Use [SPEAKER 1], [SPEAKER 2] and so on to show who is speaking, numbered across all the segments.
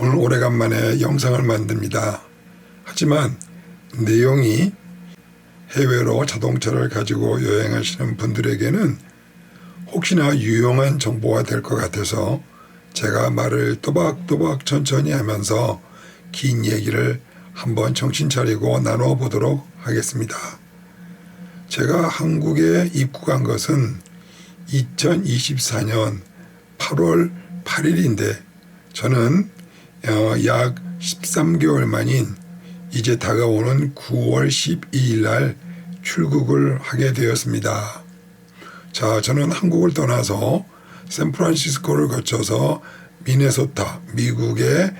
[SPEAKER 1] 오늘 오래간만에 영상을 만듭니다. 하지만 내용이 해외로 자동차를 가지고 여행하시는 분들에게는 혹시나 유용한 정보가 될 것 같아서 제가 말을 또박또박 천천히 하면서 긴 얘기를 한번 정신 차리고 나눠 보도록 하겠습니다. 제가 한국에 입국한 것은 2024년 8월 8일인데 저는 약 13개월 만인 이제 다가오는 9월 12일 날 출국을 하게 되었습니다. 자, 저는 한국을 떠나서 샌프란시스코를 거쳐서 미네소타, 미국의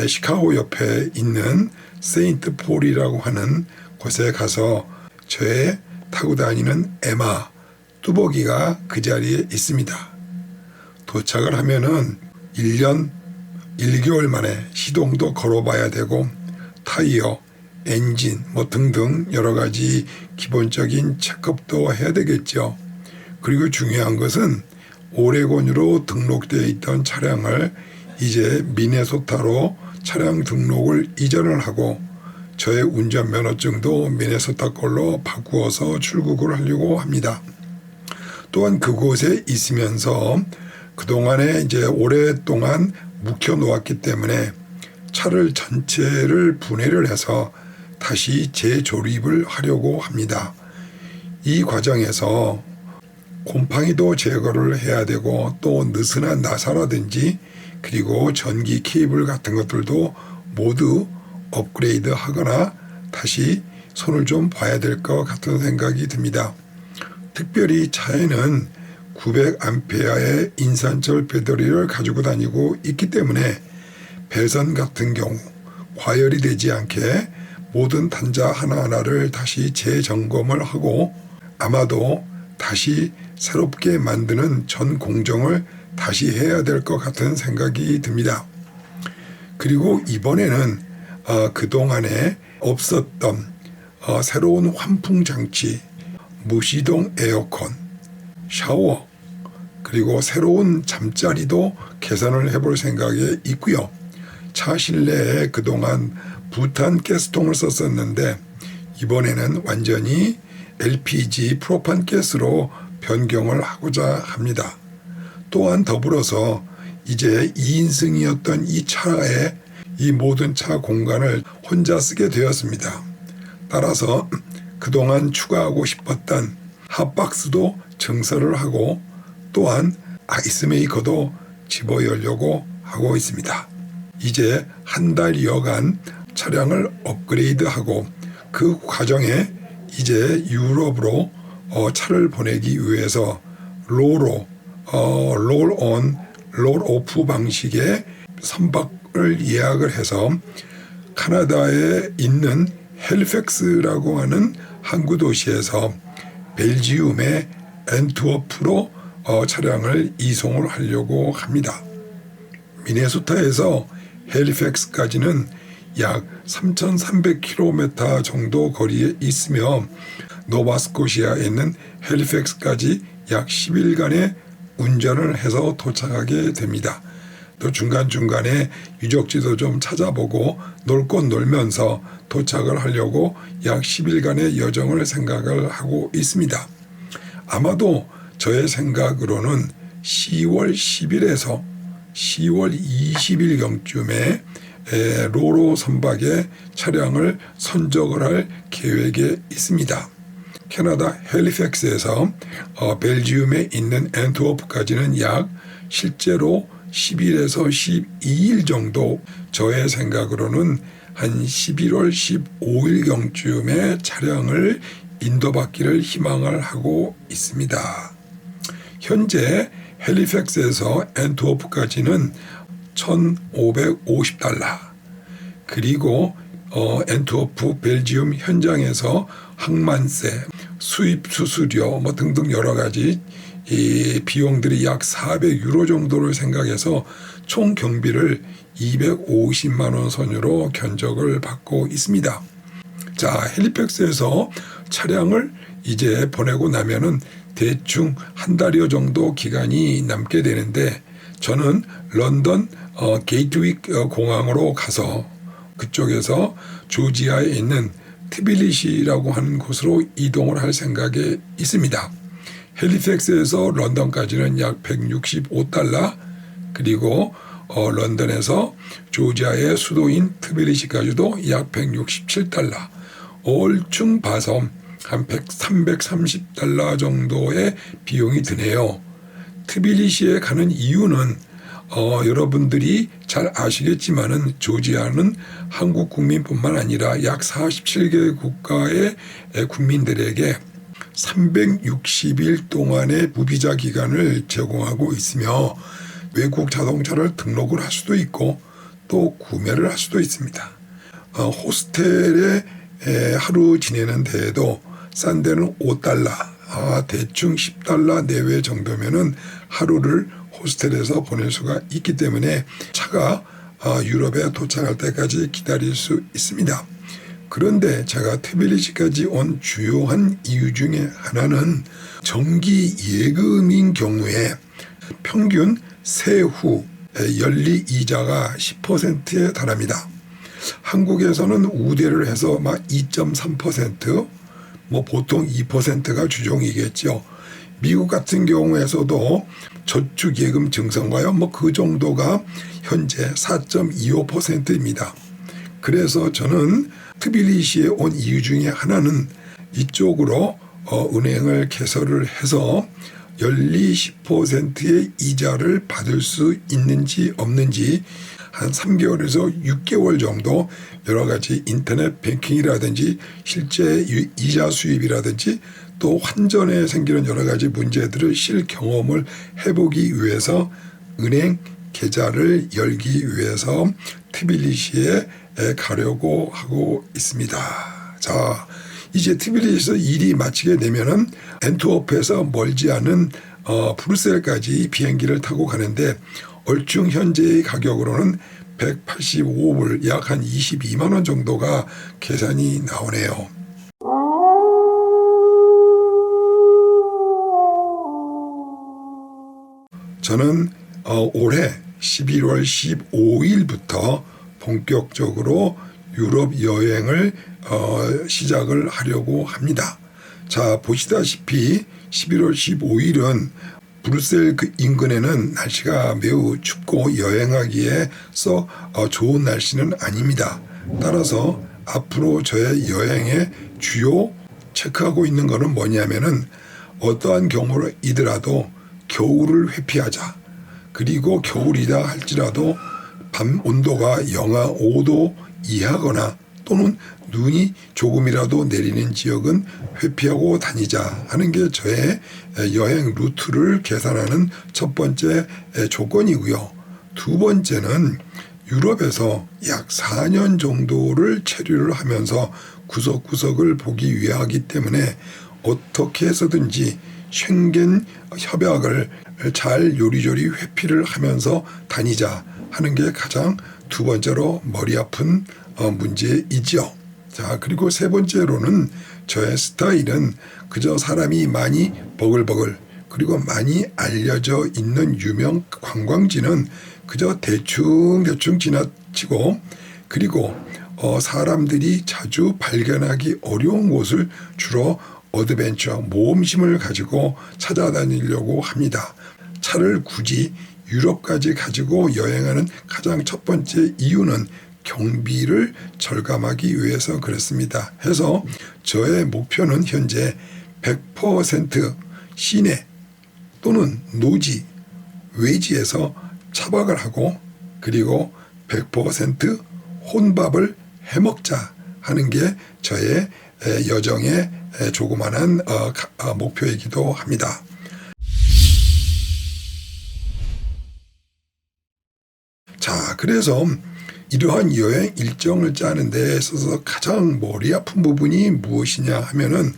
[SPEAKER 1] 시카고 옆에 있는 세인트 폴이라고 하는 곳에 가서 저의 타고 다니는 에마, 뚜벅이가 그 자리에 있습니다. 도착을 하면은 1년 1개월 만에 시동도 걸어봐야 되고 타이어, 엔진 등등 여러 가지 기본적인 체크업도 해야 되겠죠. 그리고 중요한 것은 오레곤으로 등록되어 있던 차량을 이제 미네소타로 차량 등록을 이전을 하고 저의 운전면허증도 미네소타 걸로 바꾸어서 출국을 하려고 합니다. 또한 그곳에 있으면서 그동안에 이제 오랫동안 묵혀 놓았기 때문에 차를 전체를 분해를 해서 다시 재조립을 하려고 합니다. 이 과정에서 곰팡이도 제거를 해야 되고 또 느슨한 나사라든지 그리고 전기 케이블 같은 것들도 모두 업그레이드 하거나 다시 손을 좀 봐야 될 것 같은 생각이 듭니다. 특별히 차에는 900A의 인산철 배터리를 가지고 다니고 있기 때문에 배선 같은 경우 과열이 되지 않게 모든 단자 하나하나를 다시 재점검을 하고 아마도 다시 새롭게 만드는 전 공정을 다시 해야 될 것 같은 생각이 듭니다. 그리고 이번에는 그동안에 없었던 새로운 환풍 장치, 무시동 에어컨, 샤워, 그리고 새로운 잠자리도 개선을 해볼 생각에 있고요. 차 실내에 그동안 부탄 가스통을 썼었는데 이번에는 완전히 LPG 프로판 가스로 변경을 하고자 합니다. 또한 더불어서 이제 2인승이었던 이 차에 이 모든 차 공간을 혼자 쓰게 되었습니다. 따라서 그동안 추가하고 싶었던 핫박스도 증설을 하고 또한 아이스메이커도 집어 열려고 하고 있습니다. 이제 한 달여간 차량을 업그레이드하고 그 과정에 이제 유럽으로 차를 보내기 위해서 롤온, 롤오프 방식의 선박을 예약을 해서 카나다에 있는 헬리팩스라고 하는 항구 도시에서 벨지움의 앤트워프로 차량을 이송을 하려고 합니다. 미네소타에서 헬리팩스까지는 약 3,300km 정도 거리에 있으며 노바스코시아에 있는 헬리팩스까지 약 10일간의 운전을 해서 도착하게 됩니다. 또 중간중간에 유적지도 좀 찾아보고 놀 곳 놀면서 도착을 하려고 약 10일간의 여정을 생각을 하고 있습니다. 아마도 저의 생각으로는 10월 10일에서 10월 20일경쯤에 로로 선박의 차량을 선적을 할 계획에 있습니다. 캐나다 헬리팩스에서 벨지움에 있는 앤트워프까지는 약 실제로 10일에서 12일 정도, 저의 생각으로는 한 11월 15일경쯤에 차량을 인도받기를 희망을 하고 있습니다. 현재 헬리팩스에서 앤트워프까지는 $1,550, 그리고 앤트워프 벨지움 현장에서 항만세, 수입 수수료 등등 여러 가지 이 비용들이 약 400유로 정도를 생각해서 총 경비를 250만 원 선으로 견적을 받고 있습니다. 자, 헬리팩스에서 차량을 이제 보내고 나면은 대충 한 달여 정도 기간이 남게 되는데 저는 런던 게이트윅 공항으로 가서 그쪽에서 조지아에 있는 티빌리시라고 하는 곳으로 이동을 할 생각에 있습니다. 헬리팩스에서 런던까지는 약 165달러, 그리고 런던에서 조지아의 수도인 트빌리시까지도 약 167달러, 얼충 봐서 한 330달러 정도의 비용이 드네요. 트빌리시에 가는 이유는 여러분들이 잘 아시겠지만은 조지아는 한국 국민뿐만 아니라 약 47개 국가의 국민들에게 360일 동안의 무비자 기간을 제공하고 있으며 외국 자동차를 등록을 할 수도 있고 또 구매를 할 수도 있습니다. 호스텔에 하루 지내는 데에도 싼 데는 5달러, 대충 10달러 내외 정도면은 하루를 호스텔에서 보낼 수가 있기 때문에 차가 유럽에 도착할 때까지 기다릴 수 있습니다. 그런데 제가 트빌리시까지 온 주요한 이유 중에 하나는 정기 예금인 경우에 평균 세후 연리 이자가 10%에 달합니다. 한국에서는 우대를 해서 막 2.3%, 보통 2%가 주종이겠죠. 미국 같은 경우에서도 저축예금 증서인가요? 그 정도가 현재 4.25%입니다. 그래서 저는 트빌리시에 온 이유 중에 하나는 이쪽으로 은행을 개설을 해서 연리 10%의 이자를 받을 수 있는지 없는지 한 3개월에서 6개월 정도 여러 가지 인터넷 뱅킹이라든지 실제 이자 수입이라든지 또 환전에 생기는 여러 가지 문제들을 실경험을 해보기 위해서 은행 계좌를 열기 위해서 트빌리시에 가려고 하고 있습니다. 자, 이제 트빌리시에서 일이 마치게 되면은 앤트워프에서 멀지 않은 브뤼셀까지 비행기를 타고 가는데 얼충 현재의 가격으로는 185불, 약 한 22만 원 정도가 계산이 나오네요. 저는 올해 11월 15일부터 본격적으로 유럽 여행을 시작을 하려고 합니다. 자, 보시다시피 11월 15일은 브뤼셀 그 인근에는 날씨가 매우 춥고 여행하기에 썩 좋은 날씨는 아닙니다. 따라서 앞으로 저의 여행의 주요 체크하고 있는 것은 뭐냐면은 어떠한 경우이더라도 겨울을 회피하자. 그리고 겨울이다 할지라도 밤 온도가 영하 5도 이하거나 또는 눈이 조금이라도 내리는 지역은 회피하고 다니자 하는 게 저의 여행 루트를 계산하는 첫 번째 조건이고요. 두 번째는 유럽에서 약 4년 정도를 체류를 하면서 구석구석을 보기 위하기 때문에 어떻게 해서든지 쉥겐 협약을 잘 요리조리 회피를 하면서 다니자 하는 게 가장 두 번째로 머리 아픈 문제이지요. 자, 그리고 세 번째로는 저의 스타일은 그저 사람이 많이 버글버글 그리고 많이 알려져 있는 유명 관광지는 그저 대충 지나치고 그리고 사람들이 자주 발견하기 어려운 곳을 주로 어드벤처, 모험심을 가지고 찾아다니려고 합니다. 차를 굳이 유럽까지 가지고 여행하는 가장 첫 번째 이유는 경비를 절감하기 위해서 그렇습니다. 해서 저의 목표는 현재 100% 시내 또는 노지, 외지에서 차박을 하고 그리고 100% 혼밥을 해먹자 하는 게 저의 여정의 조그마한 목표이기도 합니다. 자, 그래서 이러한 여행 일정을 짜는 데 있어서 가장 머리 아픈 부분이 무엇이냐 하면은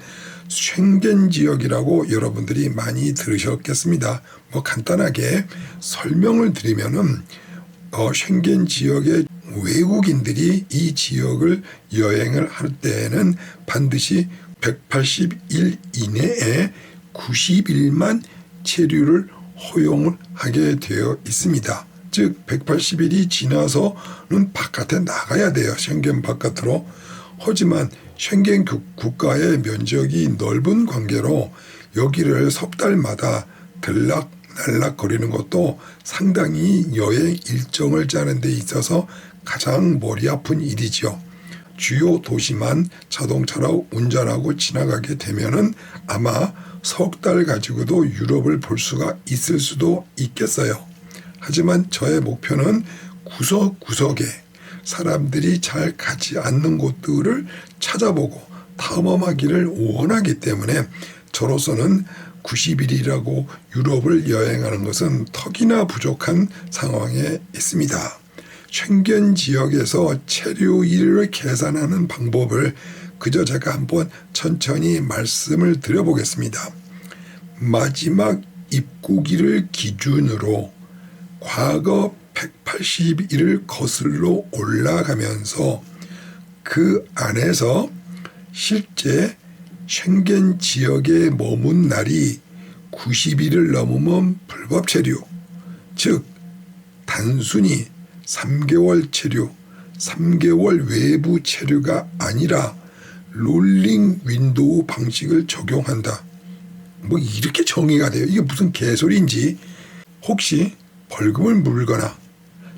[SPEAKER 1] 쉥겐 지역이라고 여러분들이 많이 들으셨겠습니다. 간단하게 설명을 드리면은 쉥겐 지역의 외국인들이 이 지역을 여행을 할 때에는 반드시 180일 이내에 90일만 체류를 허용을 하게 되어 있습니다. 즉 180일이 지나서는 바깥에 나가야 돼요. 쉥겐 바깥으로. 하지만 쉥겐 국가의 면적이 넓은 관계로 여기를 석 달마다 들락날락 거리는 것도 상당히 여행 일정을 짜는 데 있어서 가장 머리 아픈 일이죠. 주요 도시만 자동차로 운전하고 지나가게 되면은 아마 석 달 가지고도 유럽을 볼 수가 있을 수도 있겠어요. 하지만 저의 목표는 구석구석에 사람들이 잘 가지 않는 곳들을 찾아보고 탐험하기를 원하기 때문에 저로서는 90일이라고 유럽을 여행하는 것은 턱이나 부족한 상황에 있습니다. 쉥겐 지역에서 체류일을 계산하는 방법을 그저 제가 한번 천천히 말씀을 드려보겠습니다. 마지막 입국일을 기준으로 과거 180일을 거슬러 올라가면서 그 안에서 실제 쉥겐 지역에 머문 날이 90일을 넘으면 불법 체류, 즉 단순히 3개월 체류, 3개월 외부 체류가 아니라 롤링 윈도우 방식을 적용한다. 뭐 이렇게 정의가 돼요. 이게 무슨 개소리인지. 혹시 벌금을 물거나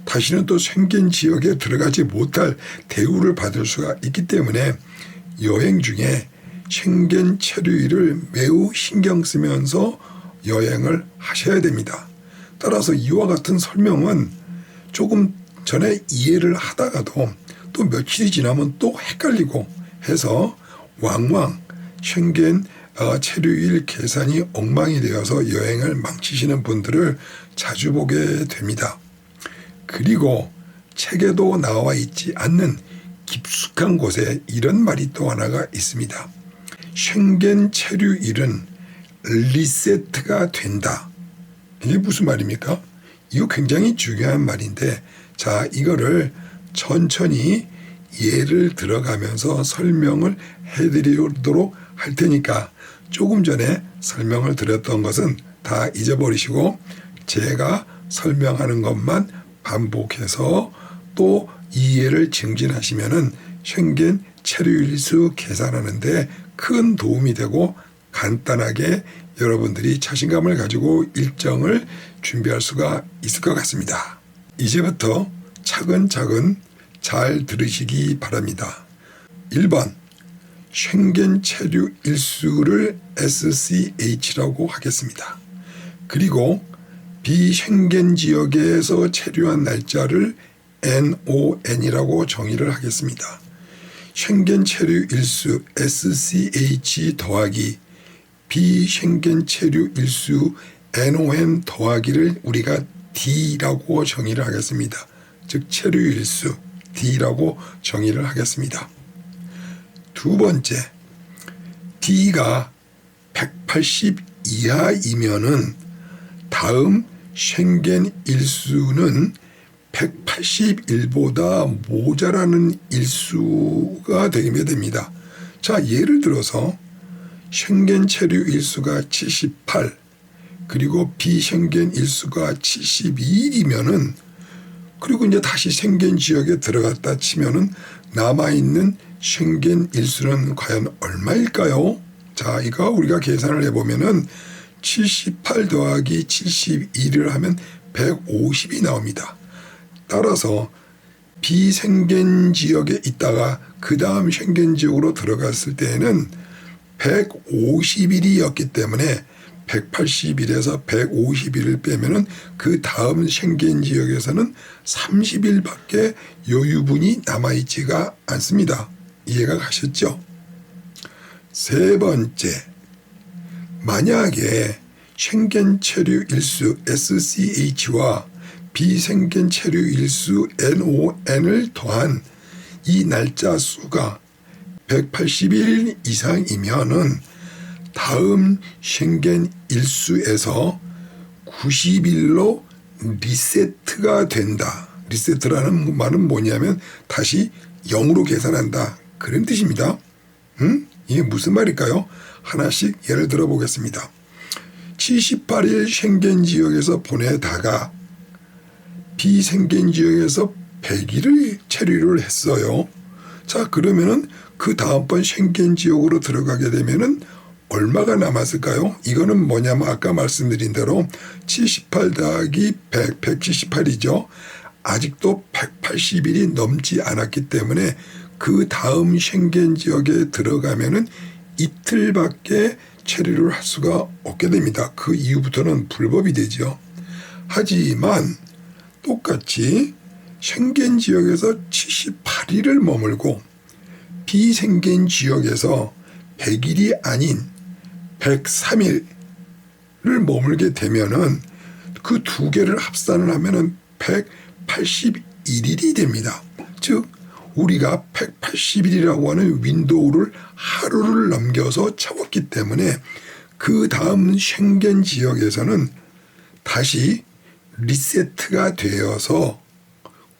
[SPEAKER 1] 다시는 또 쉥겐 지역에 들어가지 못할 대우를 받을 수가 있기 때문에 여행 중에 쉥겐 체류일을 매우 신경 쓰면서 여행을 하셔야 됩니다. 따라서 이와 같은 설명은 조금 전에 이해를 하다가도 또 며칠이 지나면 또 헷갈리고 해서 왕왕 쉥겐 체류일 계산이 엉망이 되어서 여행을 망치시는 분들을 자주 보게 됩니다. 그리고 책에도 나와 있지 않는 깊숙한 곳에 이런 말이 또 하나가 있습니다. 쉥겐 체류일은 리세트가 된다. 이게 무슨 말입니까? 이거 굉장히 중요한 말인데, 자, 이거를 천천히 예를 들어가면서 설명을 해드리도록 할 테니까 조금 전에 설명을 드렸던 것은 다 잊어버리시고 제가 설명하는 것만 반복해서 또 이해를 증진하시면은 쉥겐 체류일수 계산하는데 큰 도움이 되고 간단하게 여러분들이 자신감을 가지고 일정을 준비할 수가 있을 것 같습니다. 이제부터 차근차근 잘 들으시기 바랍니다. 1번, 쉥겐 체류 일수를 SCH라고 하겠습니다. 그리고 비쉥겐 지역에서 체류한 날짜를 NON이라고 정의를 하겠습니다. 쉥겐 체류 일수 SCH 더하기 비쉥겐 체류 일수 NON 더하기를 우리가 D라고 정의를 하겠습니다. 즉 체류 일수 D라고 정의를 하겠습니다. 두 번째, D가 180 이하이면은 다음 쉥겐 일수는 181보다 모자라는 일수가 되게 됩니다. 자, 예를 들어서 쉥겐 체류 일수가 78 그리고 비쉥겐 일수가 72일이면은 그리고 이제 다시 쉥겐 지역에 들어갔다 치면은 남아있는 쉥겐 일수는 과연 얼마일까요? 자, 이거 우리가 계산을 해보면은 78 더하기 72를 하면 150이 나옵니다. 따라서 비쉥겐 지역에 있다가 그 다음 쉥겐 지역으로 들어갔을 때에는 150일이었기 때문에 180일에서 150일을 빼면은 그 다음 쉥겐 지역에서는 30일밖에 여유분이 남아있지가 않습니다. 이해가 가셨죠? 세 번째, 만약에 쉥겐 체류 일수 SCH와 비쉥겐 체류 일수 NON을 더한 이 날짜 수가 180일 이상이면은 다음 쉥겐 일수에서 90일로 리세트가 된다. 리세트라는 말은 뭐냐면 다시 0으로 계산한다. 그런 뜻입니다. 이게 무슨 말일까요? 하나씩 예를 들어 보겠습니다. 78일 쉥겐 지역에서 보내다가 비생겐 지역에서 100일을 체류를 했어요. 자, 그러면은 그 다음번 쉥겐 지역으로 들어가게 되면은 얼마가 남았을까요? 이거는 뭐냐면 아까 말씀드린 대로 78 더하기 100, 178이죠. 아직도 180일이 넘지 않았기 때문에 그 다음 쉥겐 지역에 들어가면은 이틀밖에 체류를 할 수가 없게 됩니다. 그 이후부터는 불법이 되죠. 하지만 똑같이 쉥겐 지역에서 78일을 머물고 비생겐 지역에서 100일이 아닌 103일을 머물게 되면은 그 두 개를 합산을 하면은 181일이 됩니다. 즉 우리가 180일이라고 하는 윈도우를 하루를 넘겨서 채웠기 때문에 그 다음 쉥겐 지역에서는 다시 리세트가 되어서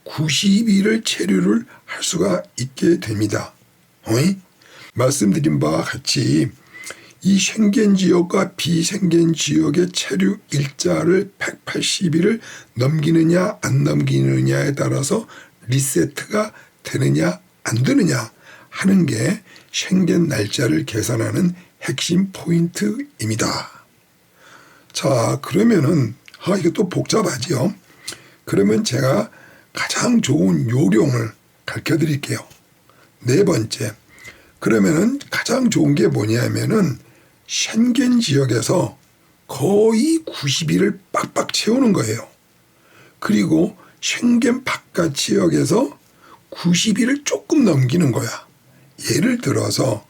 [SPEAKER 1] 90일을 체류를 할 수가 있게 됩니다. 말씀드린 바와 같이 이 쉥겐 지역과 비쉥겐 지역의 체류 일자를 180일을 넘기느냐 안 넘기느냐에 따라서 리세트가 되느냐 안 되느냐 하는 게 쉥겐 날짜를 계산하는 핵심 포인트입니다. 자, 그러면은 이것도 복잡하지요. 그러면 제가 가장 좋은 요령을 가르쳐 드릴게요. 네 번째, 그러면은 가장 좋은 게 뭐냐면은 쉥겐 지역에서 거의 90일을 빡빡 채우는 거예요. 그리고 쉥겐 바깥 지역에서 90일을 조금 넘기는 거야. 예를 들어서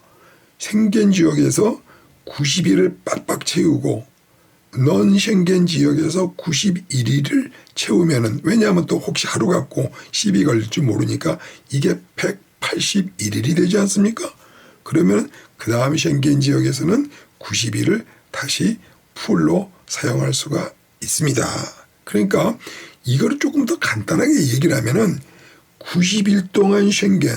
[SPEAKER 1] 쉥겐 지역에서 90일을 빡빡 채우고 넌 쉥겐 지역에서 91일을 채우면은, 왜냐하면 또 혹시 하루 갖고 시비 걸릴 줄 모르니까 이게 181일이 되지 않습니까? 그러면 그 다음 쉥겐 지역에서는 90일을 다시 풀로 사용할 수가 있습니다. 그러니까 이거를 조금 더 간단하게 얘기를 하면은 90일 동안 쉥겐,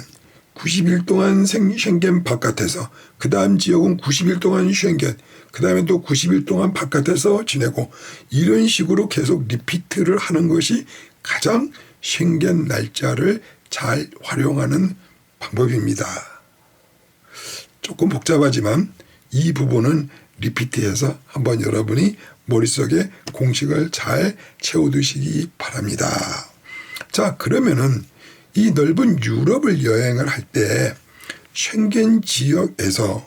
[SPEAKER 1] 90일 동안 쉥겐 바깥에서, 그 다음 지역은 90일 동안 쉥겐, 그 다음에 또 90일 동안 바깥에서 지내고, 이런 식으로 계속 리피트를 하는 것이 가장 쉥겐 날짜를 잘 활용하는 방법입니다. 조금 복잡하지만 이 부분은 리피트해서 한번 여러분이 머릿속에 공식을 잘 채워두시기 바랍니다. 자, 그러면은 이 넓은 유럽을 여행을 할 때 쉥겐 지역에서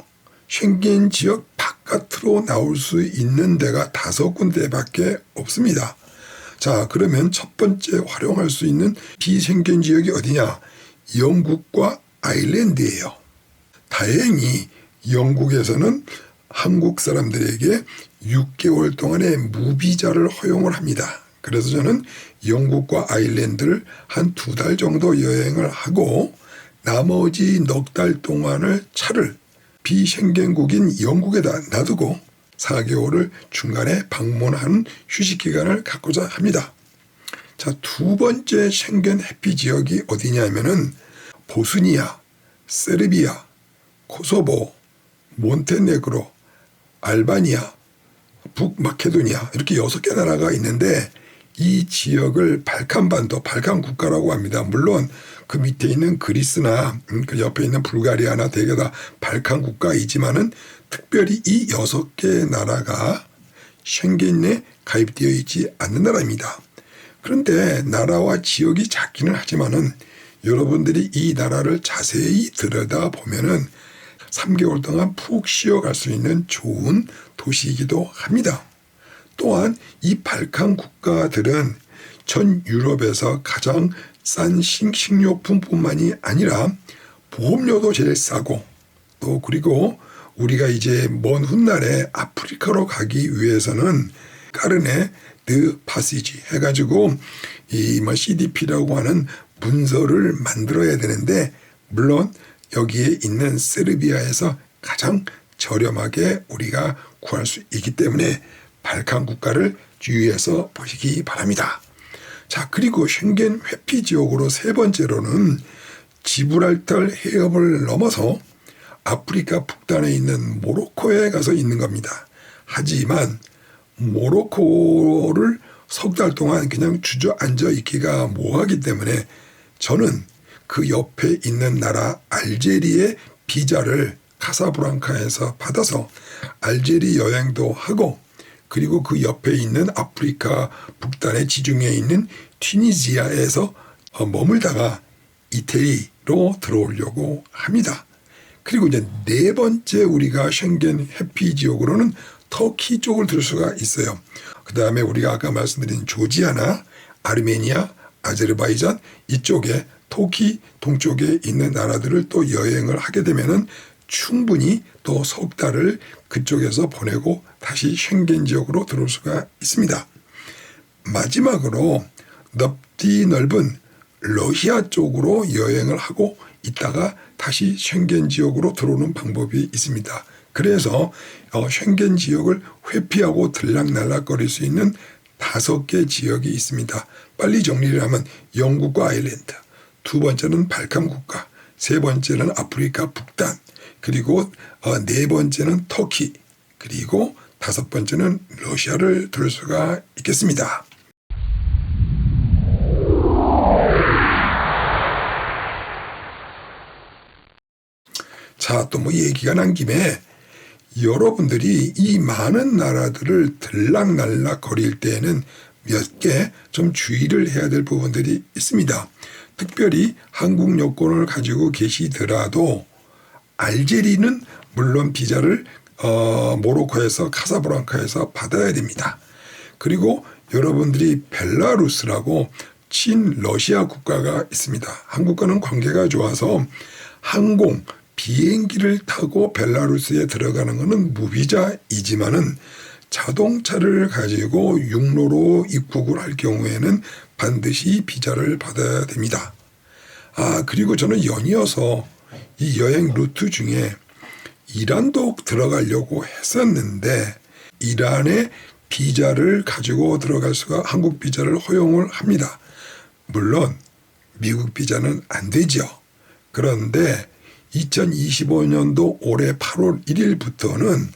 [SPEAKER 1] 쉥겐 지역 바깥으로 나올 수 있는 데가 5군데밖에 없습니다. 자, 그러면 첫 번째 활용할 수 있는 비쉥겐 지역이 어디냐? 영국과 아일랜드예요. 다행히 영국에서는 한국 사람들에게 6개월 동안의 무비자를 허용을 합니다. 그래서 저는 영국과 아일랜드를 한 2달 정도 여행을 하고 나머지 넉 달 동안을 차를 비쉥겐국인 영국에다 놔두고 4개월을 중간에 방문하는 휴식기간을 갖고자 합니다. 자, 두 번째 쉥겐 해피 지역이 어디냐면은 보스니아, 세르비아, 코소보, 몬테네그로, 알바니아, 북마케도니아, 이렇게 6개 나라가 있는데 이 지역을 발칸반도, 발칸 국가라고 합니다. 물론 그 밑에 있는 그리스나 그 옆에 있는 불가리아나 대개 다 발칸 국가이지만은 특별히 이 6개 나라가 쉥겐에 가입되어 있지 않는 나라입니다. 그런데 나라와 지역이 작기는 하지만은 여러분들이 이 나라를 자세히 들여다보면은 3개월 동안 푹 쉬어갈 수 있는 좋은 도시이기도 합니다. 또한 이 발칸 국가들은 전 유럽에서 가장 싼 식료품뿐만이 아니라 보험료도 제일 싸고, 또 그리고 우리가 이제 먼 훗날에 아프리카로 가기 위해서는 까르네 드 파시지 해가지고 이 CDP라고 하는 문서를 만들어야 되는데, 물론 여기에 있는 세르비아에서 가장 저렴하게 우리가 구할 수 있기 때문에 발칸 국가를 주의해서 보시기 바랍니다. 자, 그리고 쉥겐 회피 지역으로 세 번째로는 지브랄탈 해협을 넘어서 아프리카 북단에 있는 모로코에 가서 있는 겁니다. 하지만 모로코를 석 달 동안 그냥 주저앉아 있기가 뭐하기 때문에 저는 그 옆에 있는 나라 알제리의 비자를 카사블랑카에서 받아서 알제리 여행도 하고, 그리고 그 옆에 있는 아프리카 북단의 지중해에 있는 튀니지아에서 머물다가 이태리로 들어오려고 합니다. 그리고 이제 네 번째 우리가 쉥겐 해피 지역으로는 터키 쪽을 들 수가 있어요. 그 다음에 우리가 아까 말씀드린 조지아나 아르메니아, 아제르바이잔 이쪽에 터키 동쪽에 있는 나라들을 또 여행을 하게 되면은 충분히 또 석 달을 그쪽에서 보내고 다시 쉥겐 지역으로 들어올 수가 있습니다. 마지막으로 넓디 넓은 러시아 쪽으로 여행을 하고 있다가 다시 쉥겐 지역으로 들어오는 방법이 있습니다. 그래서 쉥겐 지역을 회피하고 들락날락거릴 수 있는 5개 지역이 있습니다. 빨리 정리를 하면 영국과 아일랜드, 두 번째는 발칸 국가, 세 번째는 아프리카 북단, 그리고 네 번째는 터키, 그리고 5번째는 러시아를 들을 수가 있겠습니다. 자, 또 뭐 얘기가 난 김에 여러분들이 이 많은 나라들을 들락날락 거릴 때에는 몇 개 좀 주의를 해야 될 부분들이 있습니다. 특별히 한국 여권을 가지고 계시더라도 알제리는 물론 비자를 모로코에서 카사블랑카에서 받아야 됩니다. 그리고 여러분들이 벨라루스라고 친러시아 국가가 있습니다. 한국과는 관계가 좋아서 항공, 비행기를 타고 벨라루스에 들어가는 것은 무비자이지만은 자동차를 가지고 육로로 입국을 할 경우에는 반드시 비자를 받아야 됩니다. 그리고 저는 연이어서 이 여행 루트 중에 이란도 들어가려고 했었는데 이란의 비자를 가지고 들어갈 수가 한국 비자를 허용을 합니다. 물론 미국 비자는 안 되죠. 그런데 2025년도 올해 8월 1일부터는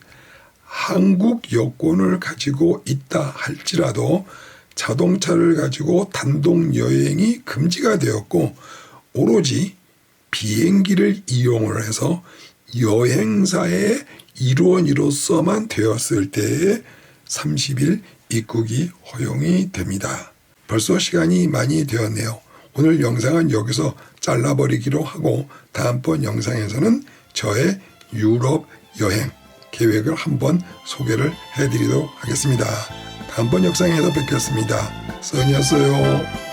[SPEAKER 1] 한국 여권을 가지고 있다 할지라도 자동차를 가지고 단독 여행이 금지가 되었고 오로지 비행기를 이용을 해서 여행사의 일원으로서만 되었을 때에 30일 입국이 허용이 됩니다. 벌써 시간이 많이 되었네요. 오늘 영상은 여기서 잘라버리기로 하고 다음번 영상에서는 저의 유럽 여행 계획을 한번 소개를 해드리도록 하겠습니다. 다음번 영상에서 뵙겠습니다. 써니였어요.